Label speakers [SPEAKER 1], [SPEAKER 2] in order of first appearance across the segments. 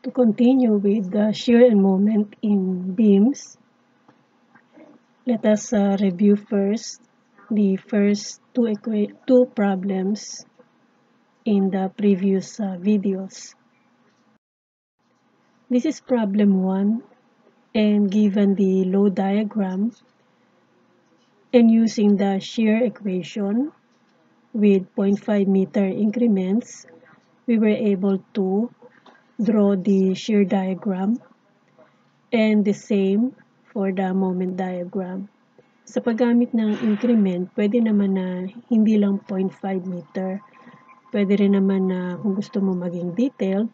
[SPEAKER 1] To continue with the shear and moment in beams, let us review first the first two problems in the previous videos. This is problem 1, and given the load diagram and using the shear equation with 0.5 meter increments, we were able to draw the shear diagram, and the same for the moment diagram. Sa paggamit ng increment, pwede naman na hindi lang 0.5 meter. Pwede rin naman na kung gusto mo maging detailed,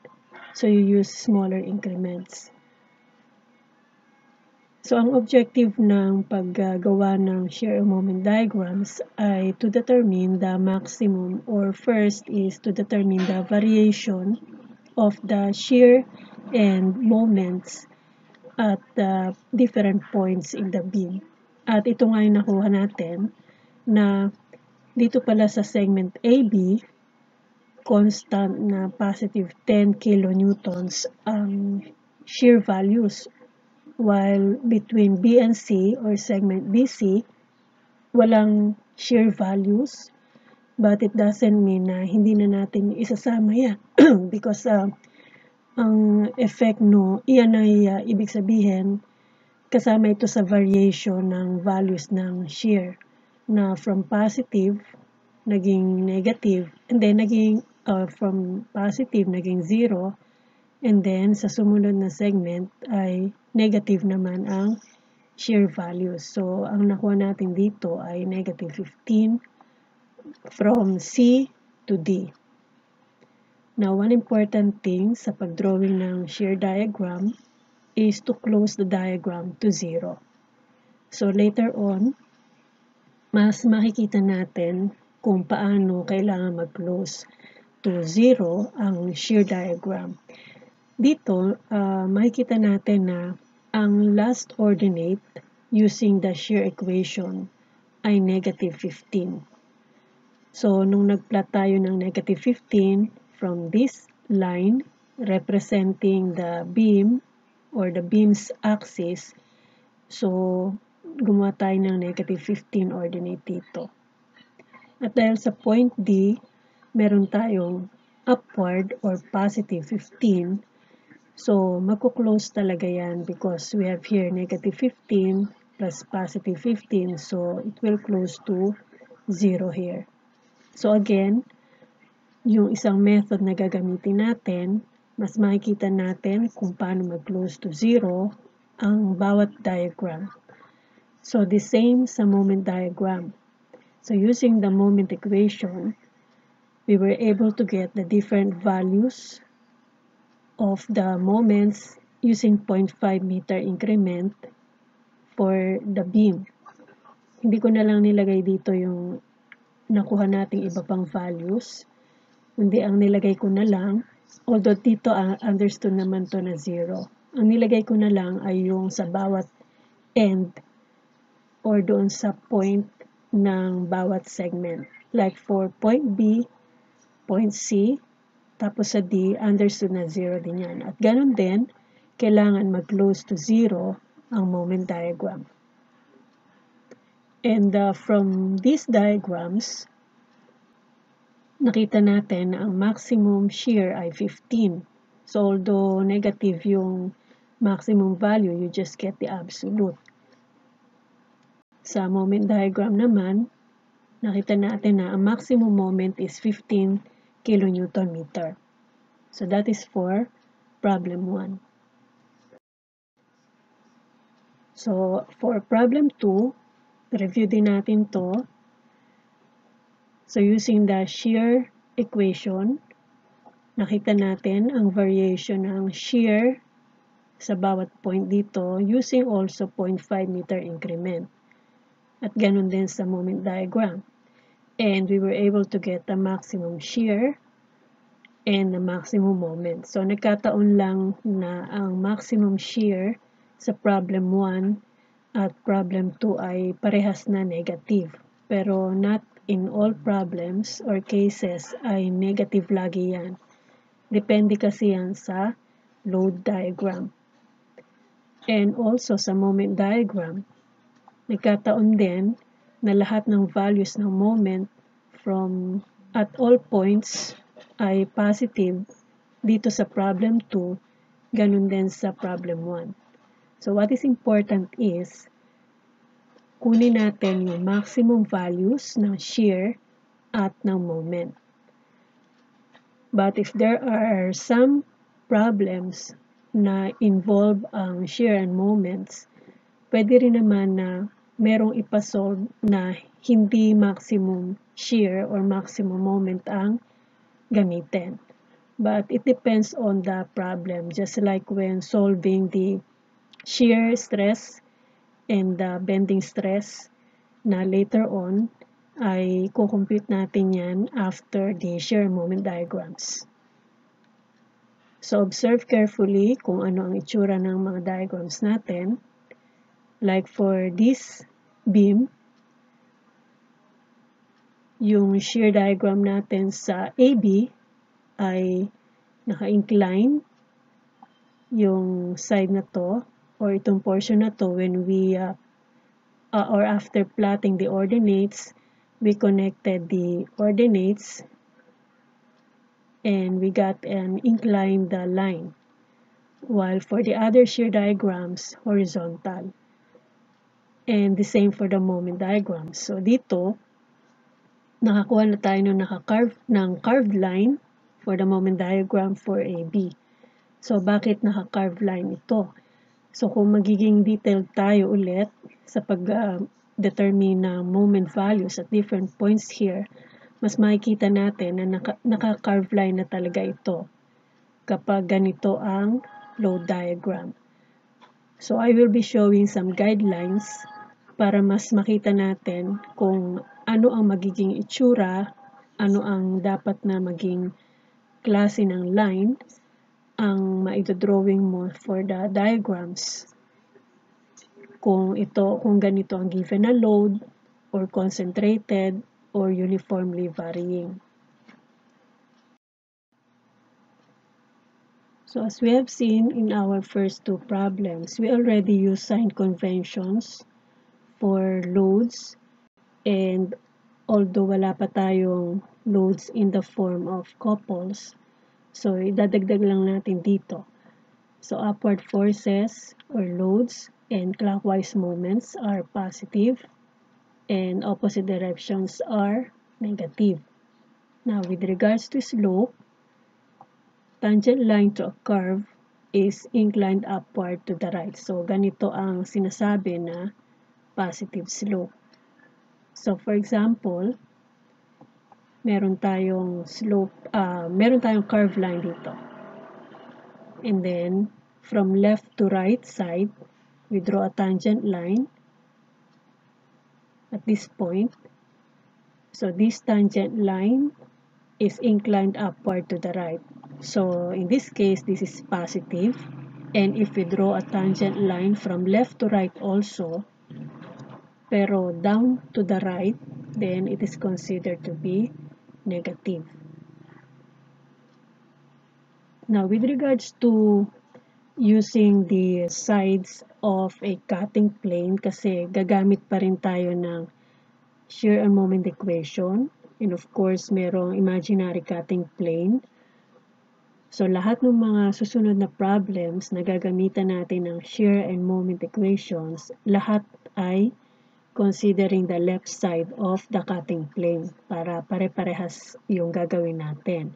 [SPEAKER 1] so you use smaller increments. So ang objective ng paggawa ng shear and moment diagrams ay to determine the maximum, or first is to determine the variation of the shear and moments at different points in the beam. At ito nga yung nakuha natin na dito pala sa segment AB, constant na positive 10 kilonewtons ang shear values, while between B and C or segment BC, walang shear values, but it doesn't mean na hindi na natin isasama yan because ang effect iyan ay ibig sabihin kasama ito sa variation ng values ng shear na from positive naging negative, and then naging from positive naging 0, and then sa sumunod na segment ay negative naman ang shear values. So ang nakuha natin dito ay negative 15 from C to D. Now, one important thing sa pagdrawing ng shear diagram is to close the diagram to 0. So later on, mas makikita natin kung paano kailangan mag-close to 0 ang shear diagram. Dito, makikita natin na ang last ordinate using the shear equation ay negative 15. So, nung nag-plot tayo ng negative 15 from this line representing the beam or the beam's axis, so gumawa tayo ng negative 15 ordinate dito. At dahil sa point D, meron tayong upward or positive 15, so magko-close talaga yan because we have here negative 15 plus positive 15, so it will close to 0 here. So again, yung isang method na gagamitin natin, mas makikita natin kung paano mag-close to 0 ang bawat diagram. So the same sa moment diagram. So using the moment equation, we were able to get the different values of the moments using 0.5 meter increment for the beam. Hindi ko na lang nilagay dito yung nakuha nating iba pang values. Hindi, ang nilagay ko na lang, although dito understood naman to na 0. Ang nilagay ko na lang ay yung sa bawat end or doon sa point ng bawat segment. Like for point B, point C, tapos sa D, understood na 0 din yan. At ganun din, kailangan mag-close to 0 ang moment diagram. And from these diagrams, nakita natin na ang maximum shear ay 15. So although negative yung maximum value, you just get the absolute. Sa moment diagram naman, nakita natin na ang maximum moment is 15 kilonewton meter. So that is for problem 1. So for problem 2, review din natin to. So using the shear equation, nakita natin ang variation ng shear sa bawat point dito using also 0.5 meter increment. At ganun din sa moment diagram. And we were able to get the maximum shear and the maximum moment. So nagkataon lang na ang maximum shear sa problem 1 at problem 2 ay parehas na negative. Pero not in all problems or cases ay negative lagi yan. Depende kasi yan sa load diagram. And also sa moment diagram, nagkataon din na lahat ng values ng moment from at all points ay positive dito sa problem 2, ganun din sa problem 1. So what is important is, kunin natin yung maximum values ng shear at ng moment. But if there are some problems na involve ang shear and moments, pwede rin naman na merong ipasolve na hindi maximum shear or maximum moment ang gamitin. But it depends on the problem, just like when solving the shear stress and the bending stress na later on ay kukompute natin yan after the shear moment diagrams. So observe carefully kung ano ang itsura ng mga diagrams natin. Like for this beam, yung shear diagram natin sa AB ay naka-incline yung side na to or itong portion na to when we or after plotting the ordinates, we connected the ordinates and we got an inclined line. While for the other shear diagrams, horizontal. And the same for the moment diagram. So dito, nakakuha na tayo ng carved line for the moment diagram for AB. So bakit naka-carved line ito? So kung magiging detailed tayo ulit sa pag-determine ng moment values at different points here, mas makikita natin na naka-carved line na talaga ito kapag ganito ang load diagram. So I will be showing some guidelines para mas makita natin kung ano ang magiging itsura, ano ang dapat na maging klase ng line ang maidodrawing mo for the diagrams. Kung ganito ang given na load, or concentrated, or uniformly varying. So as we have seen in our first two problems, we already use sign conventions for loads, and although wala pa tayong loads in the form of couples, so idadagdag lang natin dito. So upward forces or loads and clockwise moments are positive and opposite directions are negative. Now with regards to slope, tangent line to a curve is inclined upward to the right. So ganito ang sinasabi na positive slope. So for example, meron tayong curved line dito. And then from left to right side, we draw a tangent line at this point. So this tangent line is inclined upward to the right. So in this case, this is positive. And if we draw a tangent line from left to right also, pero down to the right, then it is considered to be negative. Now, with regards to using the sides of a cutting plane, kasi gagamit pa rin tayo ng shear and moment equation, and of course, merong imaginary cutting plane. So, lahat ng mga susunod na problems na gagamitan natin ng shear and moment equations, lahat ay considering the left side of the cutting plane para pare-parehas yung gagawin natin.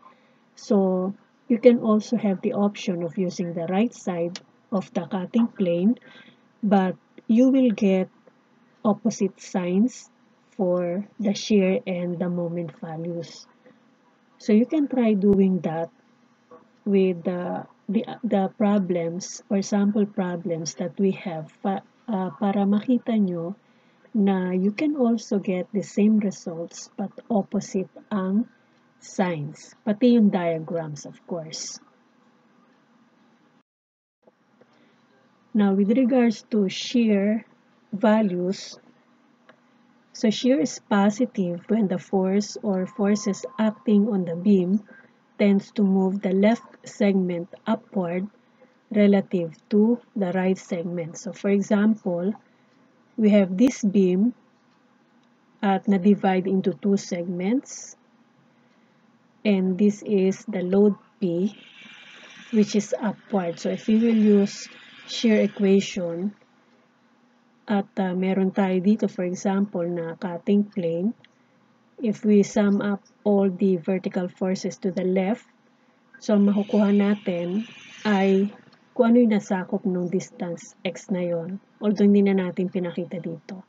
[SPEAKER 1] So, you can also have the option of using the right side of the cutting plane, but you will get opposite signs for the shear and the moment values. So, you can try doing that with the problems or sample problems that we have para makita nyo na you can also get the same results but opposite ang signs, pati yung diagrams of course. Now with regards to shear values, so shear is positive when the force or forces acting on the beam tends to move the left segment upward relative to the right segment. So for example, we have this beam at na-divide into two segments, and this is the load P, which is upward. So if we will use shear equation, at meron tayo dito, for example, na cutting plane, if we sum up all the vertical forces to the left, so makukuha natin ay kung ano yung nasakop ng distance x na yon, although hindi na natin pinakita dito.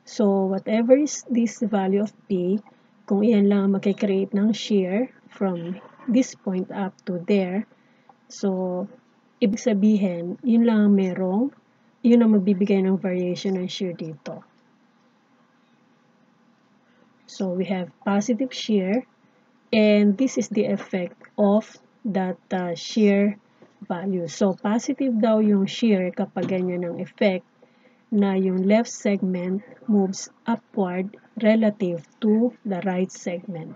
[SPEAKER 1] So whatever is this value of P, kung iyan lang magkikreate ng shear from this point up to there, so ibig sabihin, yun lang merong, yun ang magbibigay ng variation ng shear dito. So we have positive shear, and this is the effect of that shear value. So positive daw yung shear kapag ganyan ang effect, na yung left segment moves upward relative to the right segment.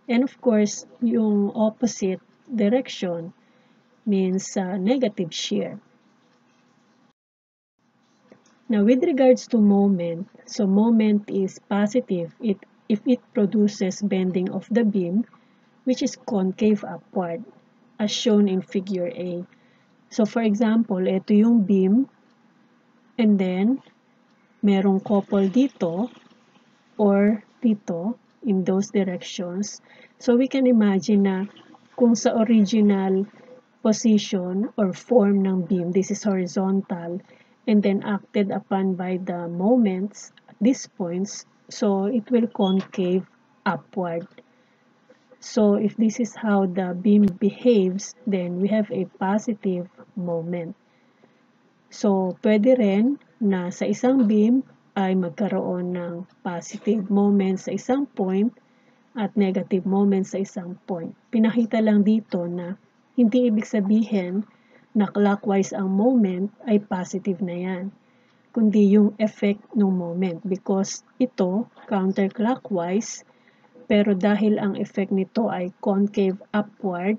[SPEAKER 1] And of course, yung opposite direction means negative shear. Now, with regards to moment, so moment is positive if it produces bending of the beam, which is concave upward, as shown in figure A. So, for example, ito yung beam, and then, merong couple dito, or dito, in those directions. So, we can imagine na kung sa original position or form ng beam, this is horizontal, and then acted upon by the moments at these points, so it will concave upward. So if this is how the beam behaves, then we have a positive moment. So pwede rin na sa isang beam ay magkaroon ng positive moment sa isang point at negative moment sa isang point. Pinakita lang dito na hindi ibig sabihin na clockwise ang moment ay positive na yan, kundi yung effect ng moment, because ito counterclockwise, pero dahil ang effect nito ay concave upward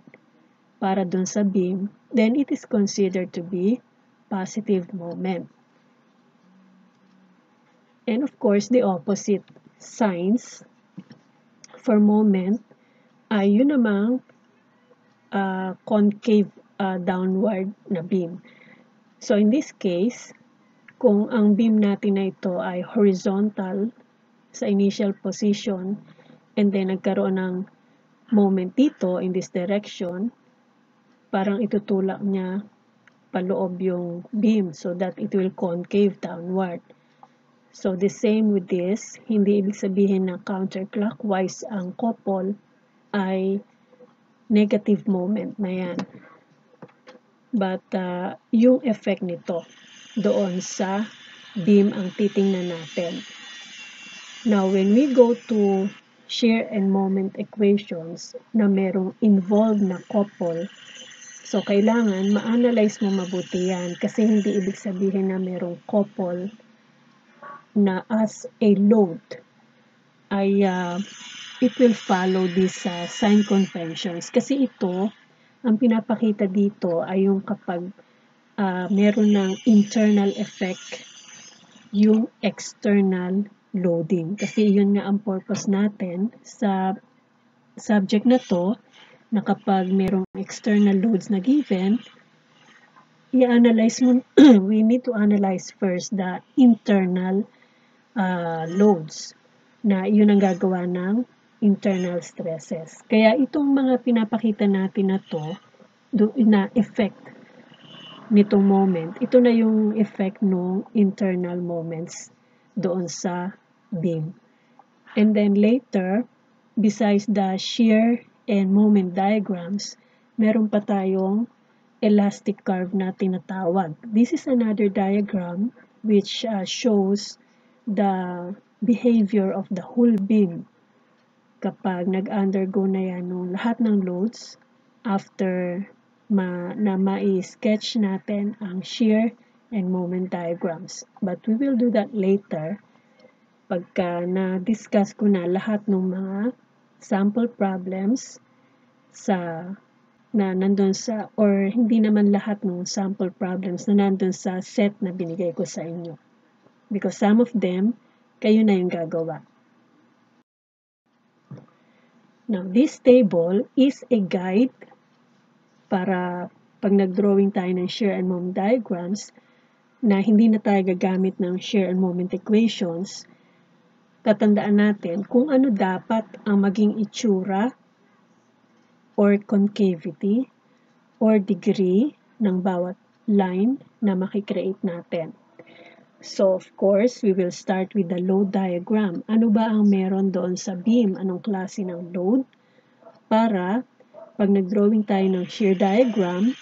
[SPEAKER 1] para dun sa beam, then it is considered to be positive moment. And of course, the opposite signs for moment ay yun namang concave downward na beam. So in this case, kung ang beam natin na ito ay horizontal sa initial position, and then nagkaroon ng moment dito in this direction, parang itutulak niya paloob yung beam so that it will concave downward. So the same with this, hindi ibig sabihin na counterclockwise ang couple ay negative moment na yan. But yung effect nito doon sa beam ang titingnan natin. Now, when we go to shear and moment equations na merong involved na couple, so kailangan ma-analyze mo mabuti yan kasi hindi ibig sabihin na merong couple na as a load ay it will follow these sign conventions. Kasi ito, ang pinapakita dito ay yung kapag meron ng internal effect yung external loading. Kasi yun nga ang purpose natin sa subject na to, na kapag merong external loads na given, i-analyze mo, we need to analyze first the internal loads, na yun ang gagawa ng internal stresses. Kaya itong mga pinapakita natin na to, na effect nitong moment, ito na yung effect ng internal moments doon sa beam. And then later, besides the shear and moment diagrams, meron pa tayong elastic curve na tinatawag. This is another diagram which shows the behavior of the whole beam kapag nag-undergo na yan ng lahat ng loads after na ma-sketch natin ang shear and moment diagrams. But we will do that later pagka na-discuss ko na lahat ng mga sample problems sa na nandun sa, or hindi naman lahat ng sample problems na nandun sa set na binigay ko sa inyo. Because some of them, kayo na yung gagawa. Now, this table is a guide para pag nag-drawing tayo ng shear and moment diagrams na hindi na tayo gagamit ng shear and moment equations, tatandaan natin kung ano dapat ang maging itsura or concavity or degree ng bawat line na makikreate natin. So, of course, we will start with the load diagram. Ano ba ang meron doon sa beam? Anong klase ng load? Para pag nag-drawing tayo ng shear diagram,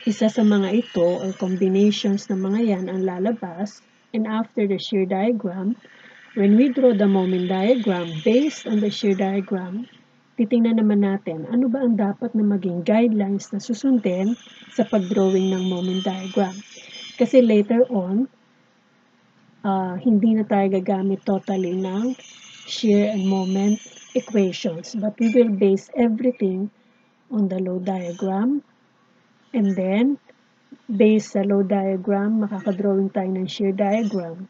[SPEAKER 1] isa sa mga ito or combinations ng mga yan ang lalabas. And after the shear diagram, when we draw the moment diagram based on the shear diagram, titingnan naman natin ano ba ang dapat na maging guidelines na susundin sa pag-drawing ng moment diagram. Kasi later on, hindi na tayo gagamit totally ng shear and moment equations, but we will base everything on the load diagram, and then based sa load diagram, makakadrawing tayo ng shear diagram,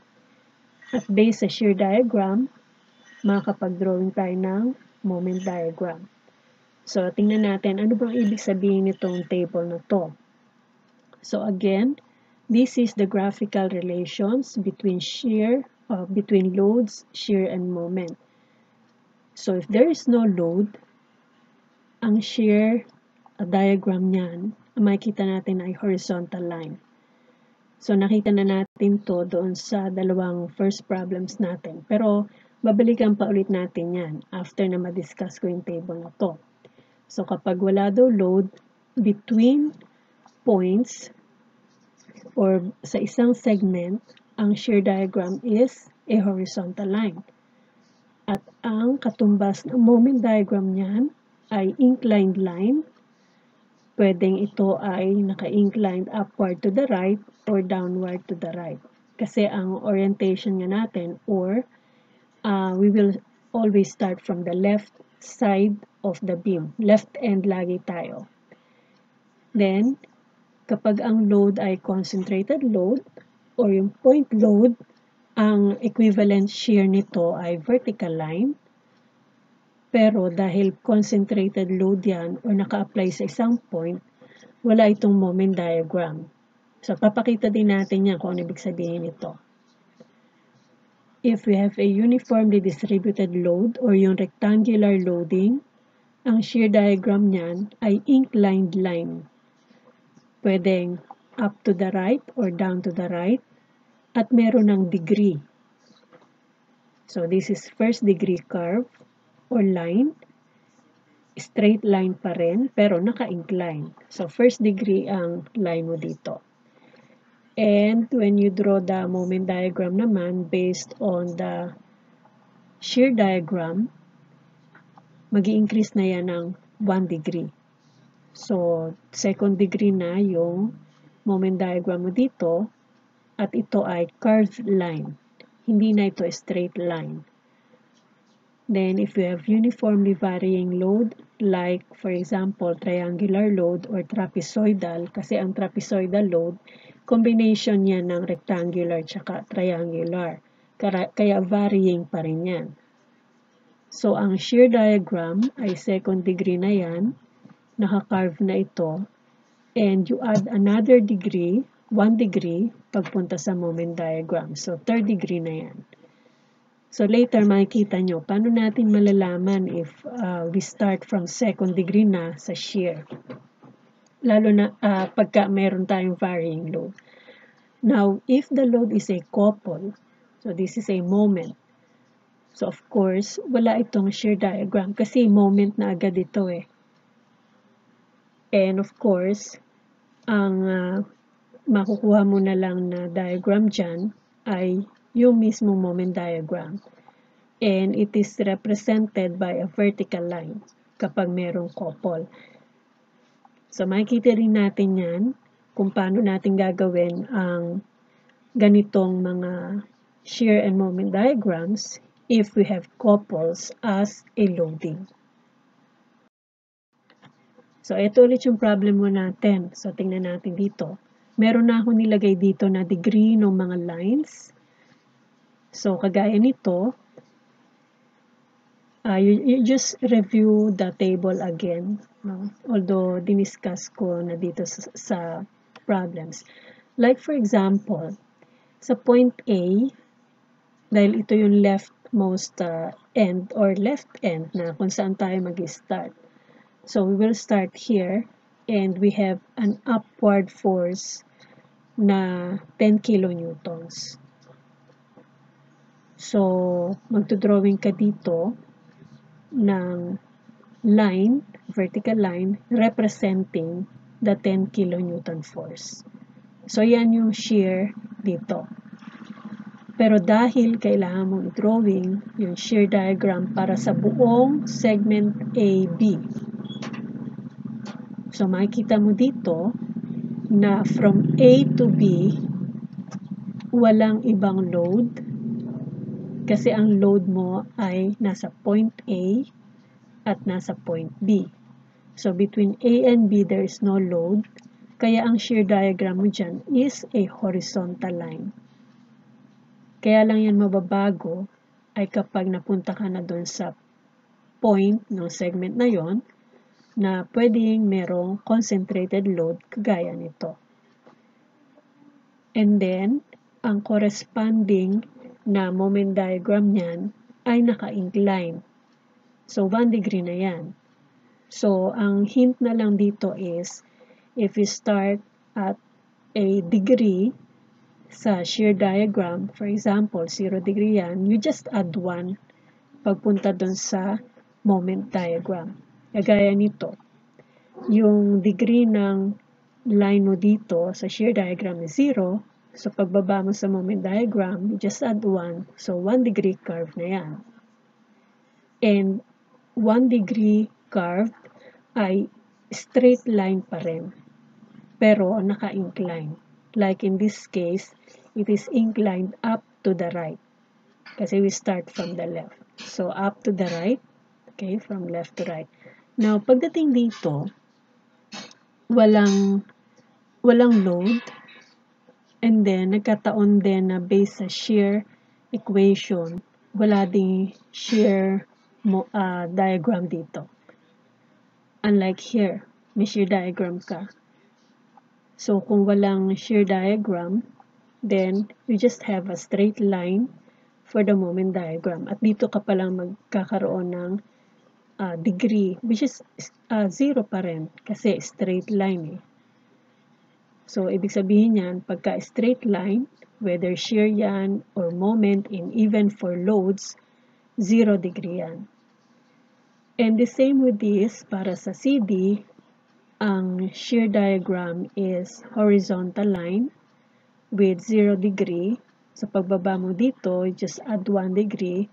[SPEAKER 1] at based sa shear diagram, makakapag-drawing tayo ng moment diagram. So, tingnan natin ano bang ibig sabihin nitong table na to. So again, this is the graphical relations between between loads, shear, and moment. So if there is no load, ang shear diagram niyan, ang makikita natin ay horizontal line. So nakita na natin to doon sa dalawang first problems natin. Pero babalikan pa ulit natin yan after na ma-discuss ko yung table na to. So kapag wala daw load between points or sa isang segment, ang shear diagram is a horizontal line. At ang katumbas ng moment diagram niyan ay inclined line. Pwedeng ito ay naka-inclined upward to the right or downward to the right. Kasi ang orientation nga natin or we will always start from the left side of the beam. Left end lagi tayo. Then, kapag ang load ay concentrated load or yung point load, ang equivalent shear nito ay vertical line. Pero dahil concentrated load yan or naka-apply sa isang point, wala itong moment diagram. So, papakita din natin yan kung ano ibig sabihin nito. If we have a uniformly distributed load or yung rectangular loading, ang shear diagram niyan ay inclined line. Pwedeng up to the right or down to the right at meron ng degree. So, this is first degree curve or line. Straight line pa rin, pero naka-incline. So, first degree ang line mo dito. And when you draw the moment diagram naman, based on the shear diagram, mag-i-increase na yan ng 1 degree. So, second degree na yung moment diagram mo dito, at ito ay curved line. Hindi na ito straight line. Then, if you have uniformly varying load, like, for example, triangular load or trapezoidal, kasi ang trapezoidal load, combination yan ng rectangular tsaka triangular. Kaya varying pa rin yan. So, ang shear diagram ay second degree na yan, naka-carve na ito, and you add another degree, 1 degree, pagpunta sa moment diagram. So, third degree na yan. So, later makikita nyo, paano natin malalaman if we start from second degree na sa shear. Lalo na pagka meron tayong varying load. Now, if the load is a couple, so this is a moment. So, of course, wala itong shear diagram kasi moment na agad ito eh. And of course, ang makukuha mo na lang na diagram dyan ay yung mismo moment diagram. And it is represented by a vertical line kapag merong couple. So, makikita rin natin yan kung paano natin gagawin ang ganitong mga shear and moment diagrams if we have couples as a loading. So, ito ulit yung problem mo natin. So, tingnan natin dito. Meron na ako nilagay dito na degree ng mga lines. So, kagaya nito, you just review the table again. No? Although, diniscuss ko na dito sa problems. Like for example, sa point A, dahil ito yung leftmost end or left end na kung saan tayo mag-start. So, we will start here and we have an upward force na 10 kilonewtons. So, magdodrawing ka dito ng line, vertical line, representing the 10 kilonewton force. So, yan yung shear dito. Pero dahil kailangan mong i-drawing yung shear diagram para sa buong segment AB. So, makikita mo dito na from A to B, walang ibang load kasi ang load mo ay nasa point A at nasa point B. So, between A and B, there is no load. Kaya ang shear diagram mo dyan is a horizontal line. Kaya lang yan mababago ay kapag napunta ka na doon sa point ng segment na yon na pwedeng merong concentrated load kagaya nito. And then, ang corresponding na moment diagram niyan ay naka-incline. So, 1 degree na yan. So, ang hint na lang dito is, if you start at a degree sa shear diagram, for example, 0 degree yan, you just add 1 pagpunta dun sa moment diagram. Kagaya nito, yung degree ng line mo dito sa shear diagram is 0, so pagbaba mo sa moment diagram, you just add 1, so 1 degree curve na yan. And 1 degree curve ay straight line pa rin, pero naka-incline. Like in this case, it is inclined up to the right. Kasi we start from the left. So, up to the right. Okay, from left to right. Now, pagdating dito, walang load. And then, nagkataon din na based sa shear equation, wala ding shear diagram dito. Unlike here, may shear diagram ka. So, kung walang shear diagram, then you just have a straight line for the moment diagram. At dito ka palang magkakaroon ng degree, which is 0 pa rin, kasi straight line eh. So, ibig sabihin yan, pagka straight line, whether shear yan or moment, and even for loads, 0 degree yan. And the same with this, para sa CD, ang shear diagram is horizontal line with 0 degree. So, pagbaba mo dito, just add 1 degree.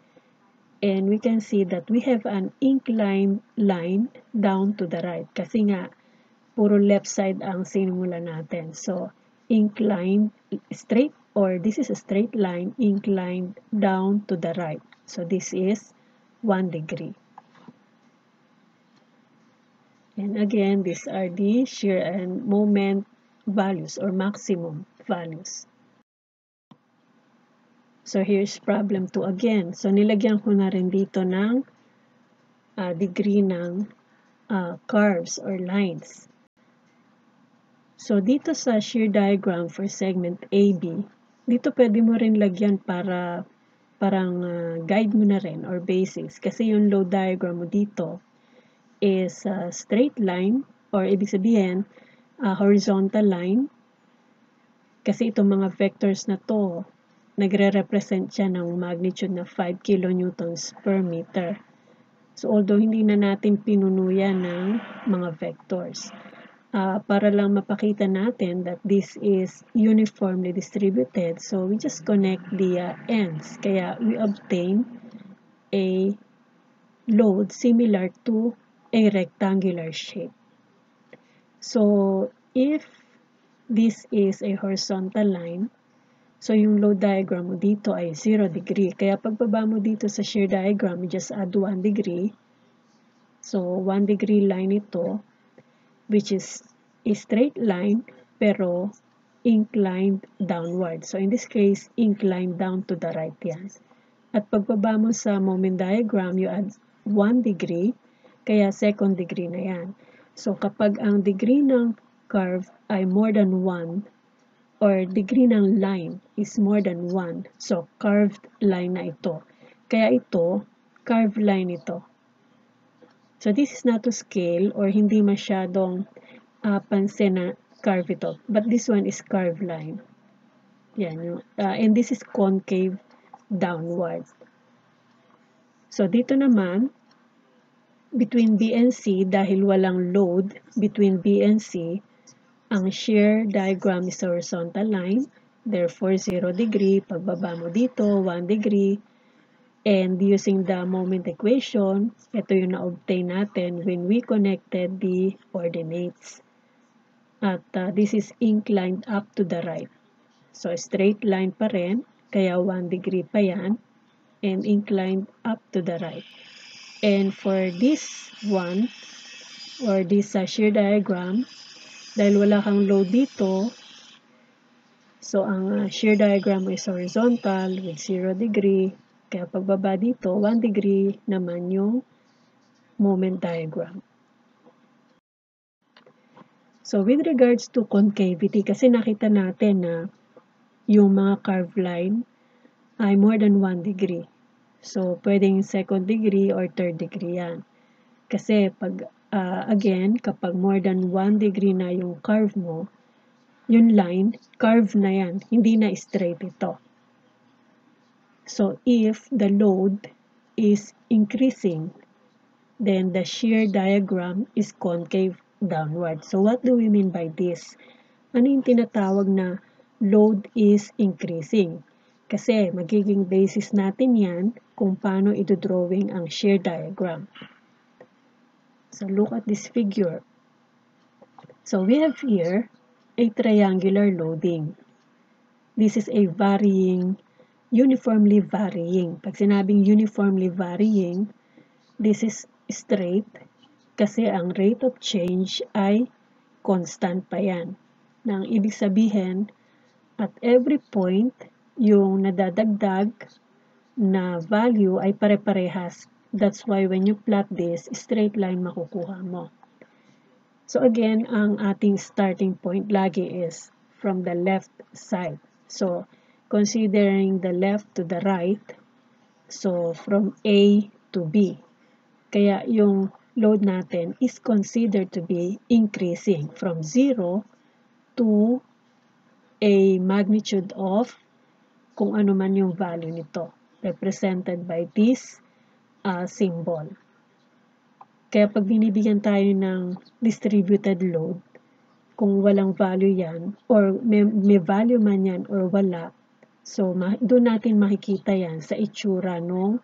[SPEAKER 1] And we can see that we have an inclined line down to the right. Kasi nga, puro left side ang sinimula natin. So, inclined straight, or this is a straight line, inclined down to the right. So, this is 1 degree. And again, these are the shear and moment values or maximum values. So, here's problem 2 again. So, nilagyan ko na rin dito ng degree ng curves or lines. So, dito sa shear diagram for segment AB, dito pwede mo rin lagyan para parang guide mo na rin or basics. Kasi yung load diagram mo dito is straight line, or ibig sabihin, horizontal line. Kasi itong mga vectors na to, nagre-represent siya ng magnitude na 5 kilonewtons per meter. So, although hindi na natin pinunuyan ng mga vectors, para lang mapakita natin that this is uniformly distributed, so we just connect the ends. Kaya we obtain a load similar to a rectangular shape. So, if this is a horizontal line, so yung load diagram mo dito ay 0 degree. Kaya pagbaba mo dito sa shear diagram, you just add 1 degree. So, 1 degree line ito. which is a straight line pero inclined downward. So in this case, inclined down to the right yan. At pagbaba mo sa moment diagram, you add 1 degree, kaya second degree na yan. So kapag ang degree ng curve ay more than 1, or degree ng line is more than 1, so curved line na ito. Kaya ito, curved line ito. So this is not to scale or hindi masyadong pansin na curve ito. But this one is curved line. Yan. And this is concave downward. So dito naman, between B and C, dahil walang load between B and C, ang shear diagram is horizontal line. Therefore, 0 degree. Pagbaba mo dito, 1 degree. And using the moment equation, ito yung na-obtain natin when we connected the coordinates. At this is inclined up to the right. So, straight line pa rin, kaya 1 degree pa yan, and inclined up to the right. And for this one, or this shear diagram, dahil wala kang load dito, so ang shear diagram is horizontal with 0 degree, kaya pagbaba dito, 1 degree naman yung moment diagram. So, with regards to concavity, kasi nakita natin na yung mga curved line ay more than 1 degree. So, pwedeng second degree or third degree yan. Kasi, again, kapag more than 1 degree na yung curve mo, yung line, curve na yan, hindi na straight ito. So, if the load is increasing, then the shear diagram is concave downward. So, what do we mean by this? Ano yung tinatawag na load is increasing? Kasi magiging basis natin yan kung paano ito-drawing ang shear diagram. So, look at this figure. So, we have here a triangular loading. This is a uniformly varying. Pag sinabing uniformly varying, this is straight kasi ang rate of change ay constant pa yan. Nang ibig sabihin, at every point, yung nadadagdag na value ay pare-parehas. That's why when you plot this, straight line makukuha mo. So again, ang ating starting point lagi is from the left side. So, considering the left to the right, so from A to B. Kaya yung load natin is considered to be increasing from 0 to a magnitude of kung ano man yung value nito, represented by this symbol. Kaya pag binibigyan tayo ng distributed load, kung walang value yan, or may value man yan or wala, so doon natin makikita yan sa itsura ng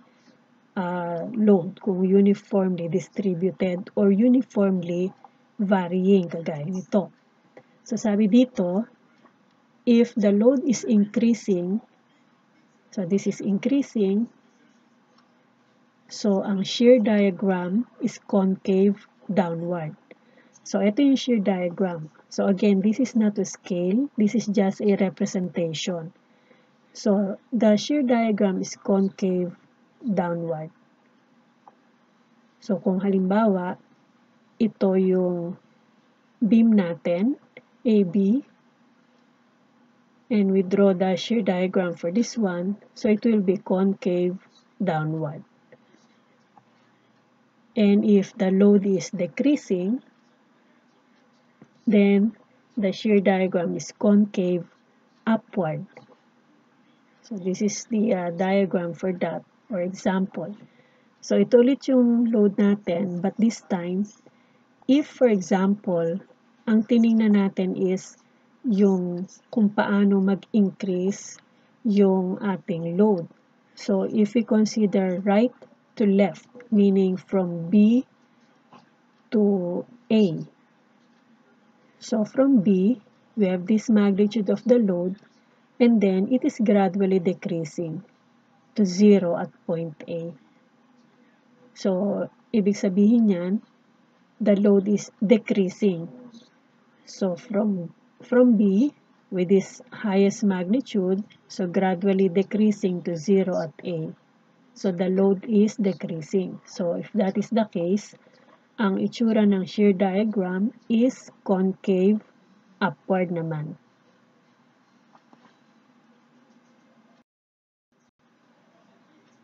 [SPEAKER 1] load, kung uniformly distributed or uniformly varying, kagaya nito. So sabi dito, if the load is increasing, so this is increasing, so ang shear diagram is concave downward. So ito yung shear diagram. So again, this is not to scale, this is just a representation. So the shear diagram is concave downward. So kung halimbawa, ito yung beam natin, AB, and we draw the shear diagram for this one, so it will be concave downward. And if the load is decreasing, then the shear diagram is concave upward. So this is the diagram for that, or example. So ito ulit yung load natin, but this time, if for example, ang tiningnan natin is yung kung paano mag-increase yung ating load. So if we consider right to left, meaning from B to A. So from B, we have this magnitude of the load, and then it is gradually decreasing to 0 at point A. So, ibig sabihin yan, the load is decreasing. So from B, with this highest magnitude, so gradually decreasing to 0 at A. So the load is decreasing. So if that is the case, ang itsura ng shear diagram is concave upward naman.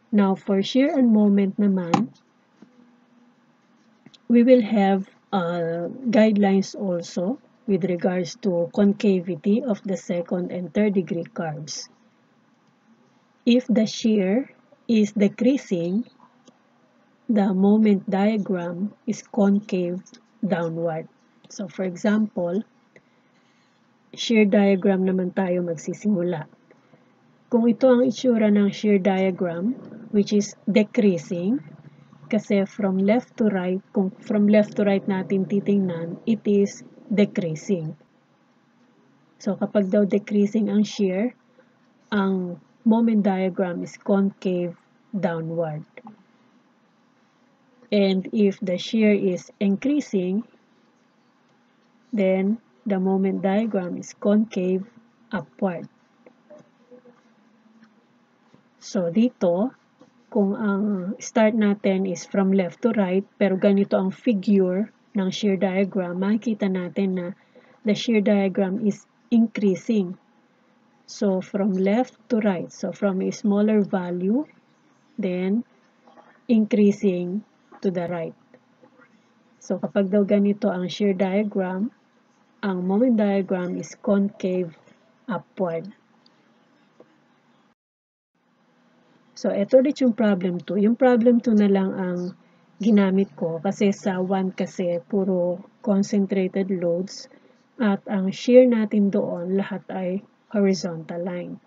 [SPEAKER 1] Now for shear and moment naman, we will have guidelines also with regards to concavity of the second and third degree curves. If the shear is decreasing, the moment diagram is concave downward. So for example, shear diagram naman tayo magsisimula. Kung ito ang itsura ng shear diagram, which is decreasing, kasi from left to right, kung from left to right natin titingnan, it is decreasing. So kapag daw decreasing ang shear, ang moment diagram is concave downward. And if the shear is increasing, then the moment diagram is concave upward. So dito, kung ang start natin is from left to right, pero ganito ang figure ng shear diagram, makikita natin na the shear diagram is increasing. So from left to right, so from a smaller value, then increasing to the right. So kapag daw ganito ang shear diagram, ang moment diagram is concave upward. So, ito ulit yung problem 2. Yung problem 2 na lang ang ginamit ko kasi sa 1 kasi puro concentrated loads at ang shear natin doon lahat ay horizontal line.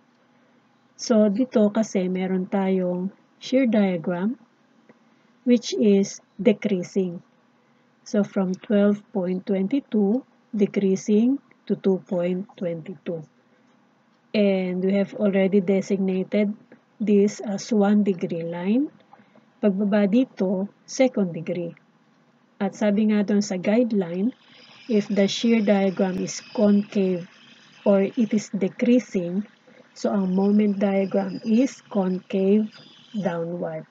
[SPEAKER 1] So, dito kasi meron tayong shear diagram which is decreasing. So, from 12.22 decreasing to 2.22. And we have already designated this as 1 degree line. Pagbaba dito, second degree. At sabi nga doon sa guideline, if the shear diagram is concave or it is decreasing, so ang moment diagram is concave downward.